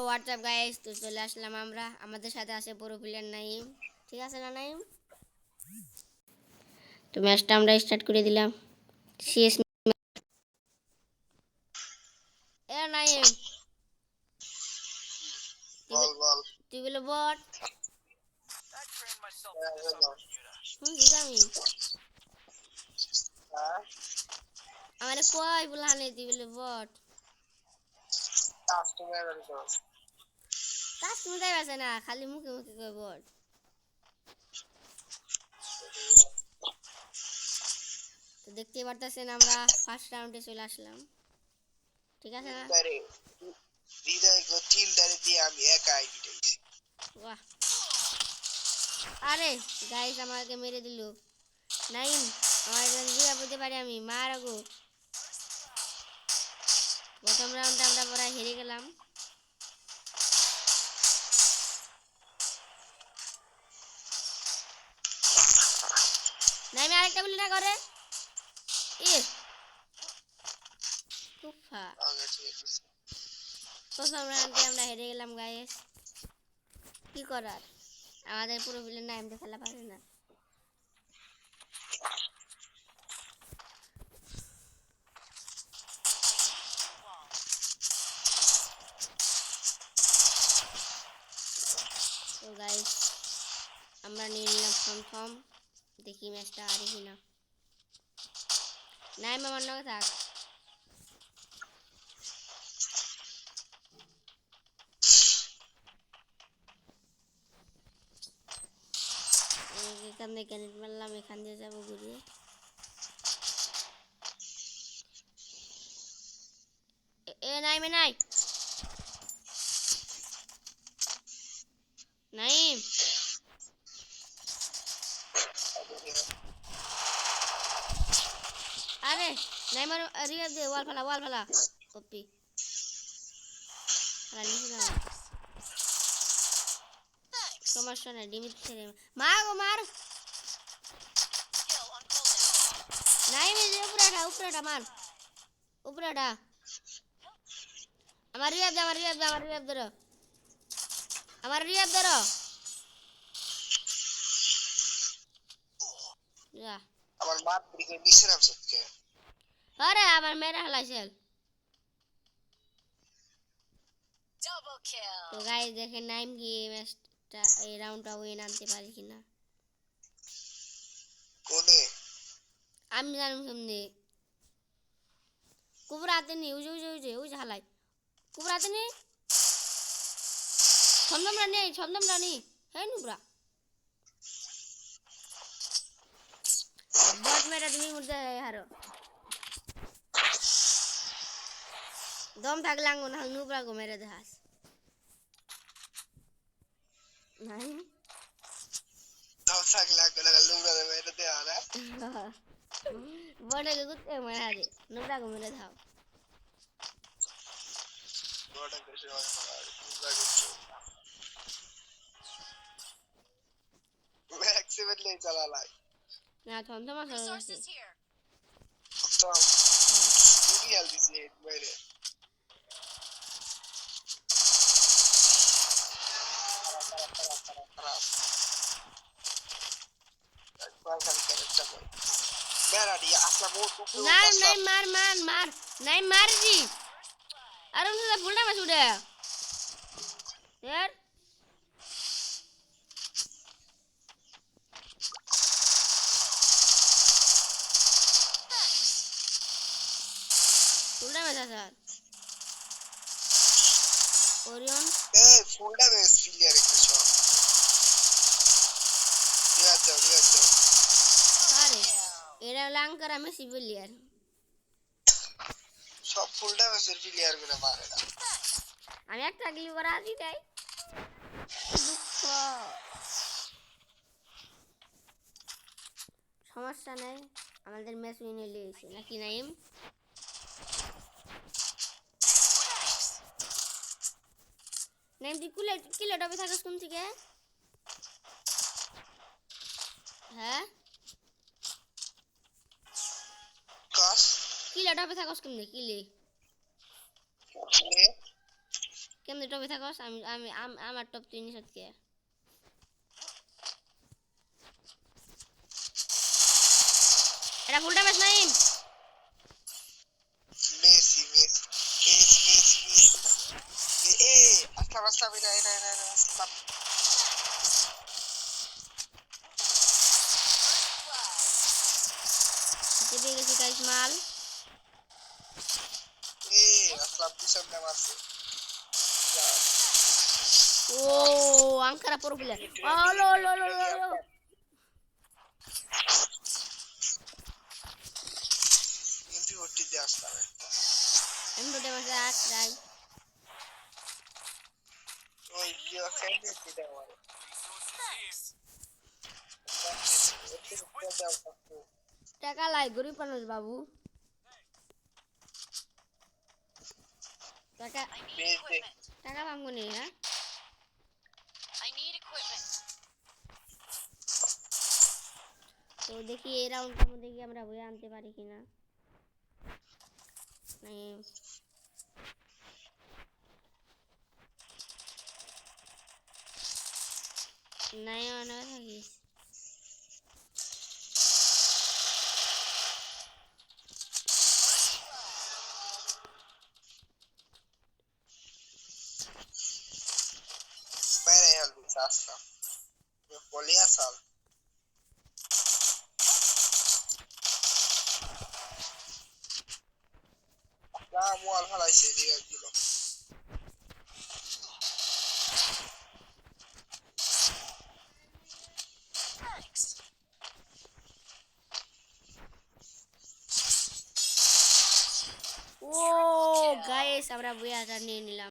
WhatsApp guys, তো চলে আসলাম আমরা। আমাদের সাথে আছে পুরো প্লেয়ার নাইম। ঠিক আছে না নাইম? তো ম্যাচটা আমরা স্টার্ট করে দিলাম। সিএস এ নাইম, বল তুই বলে বট আমি আমার কয় বলা নেই, তুই বলে বট কাজ তুমি তাই আছে না, খালি মুখে মুখে কয় বট। তো দেখতে পারতেছেন আমরা ফার্স্ট রাউন্ডে চলে আসলাম। ঠিক আছে না? আমি একা আইডিটাইছি। বাহ, আরে গাইস আমাকে মেরে দিল। নাইম, আমার দিয়ে বলতে পারি আমি মার গো। প্রথম রাউন্ডে আমরা প্রায় হেরে গেলাম। নাইমে আরেকটা বলি না করে প্রথম রাউন্ডে আমরা হেরে গেলাম গাইস। কি করার, আমাদের পুরো বিলেন নাইমটা খেলা পারে না। তো গাইস আমরা নিয়ে নিলাম থম। দেখি ম্যাচটা হারি কিনা। নাইম আমার নগে থাক। এখান থেকে ক্যানেট মারলাম, এখান দিয়ে যাবো ঘুরিয়ে। নাইমে নাই নাইম, আরে নাইমার রিয়া দে, ওয়াল ফেলা ওপি ফেলা নিচে না। সমস্যা নাই, ডিমিট ছেড়ে মার গো মার। নাইমে যে উপরেটা মার, উপরেটা। আমার রিয়াব ধরো, আমার রিয়াব ধরো। আমার মাত ব্রিকে নিচে নামছে। আরে আমার মেরে হালাইছে। তো গাইস দেখেন নাইম কি ম্যাচটা এই রাউন্ডটা উইন আনতে পারি কিনা। কোনে আমি জানি কেমনে। কুবরাতে নি ওই যে হালাই কুবরাতে নি ছমদম রানি হ্যাঁ নুবরা বট মেরা তুমি মুর্দে হারো দম থাকলে আঙ্গুন নুবরা গো মেরে দেখাস নাই দম থাকলে আঙ্গুন নুবরা মেরে দেয়া না বড় গুতে মারা দে নুবরা গো মেরে দাও বড়টা কইছে নুবরা গো ম্যাক্সিমালি চালালাই না থমথমা সরছে তো কি হাল দিছে মেরে একবার খালি ক্যারেক্টার বল মেরা দিয়া আসলা বহুত নাই মার নাই মার জি আর উনটা ফুলটা মাছ উড়ে यार ফুলটা মাছ আছে ওরিয়ন ফুল ড্যামেজ ফিলিয়ার একটা শট রিয়াজ যাও আরে এরা লাঙ্কার আমি সিভিলিয়ার সব ফুল ড্যামেজের ফিলিয়ার গুলো মারে না আমি একটা গিলি করা আছি তাই দুঃখ সমস্যা নাই আমাদের ম্যাচ উইন হয়ে গেছে নাকি নাইম নাইম তুই কিলেটবে থাকিস কোন থেকে হ্যাঁ কাস কিলেটবে থাকিস কোন কিলে কেমনে টপে থাকস আমি আমি আমার টপ তুই নিস কে এটা ফুল ড্যামেজ নাই Messi Messi Messi Messi Messi এ আসলাম আসলাম এটা আসলাম চেপে গেছি গাইস মাল এ আসলাম পিছনে মারছে ও আঙ্কারা প্রো প্লেয়ার ও লো লো লো লো লো এমপি ভর্তি দিয়ে আসলাম এমডো ড্যামেজ আট রাই ওই কি খেলতে দিতে আমার টাকা লাই গরিব মানুষ বাবু টাকা বেশ দে টাকা পাবো নি হ্যাঁ তো দেখি এই রাউন্ডটার মধ্যে কি আমরা বই আনতে পারি কিনা নাই অনেক থাকিস বাইরে হেলবি আসলাম বলি আসাল ওয়াল ফলাইছে রিয়াল দিল ও গাইস আমরা বইয়াটা নিয়ে নিলাম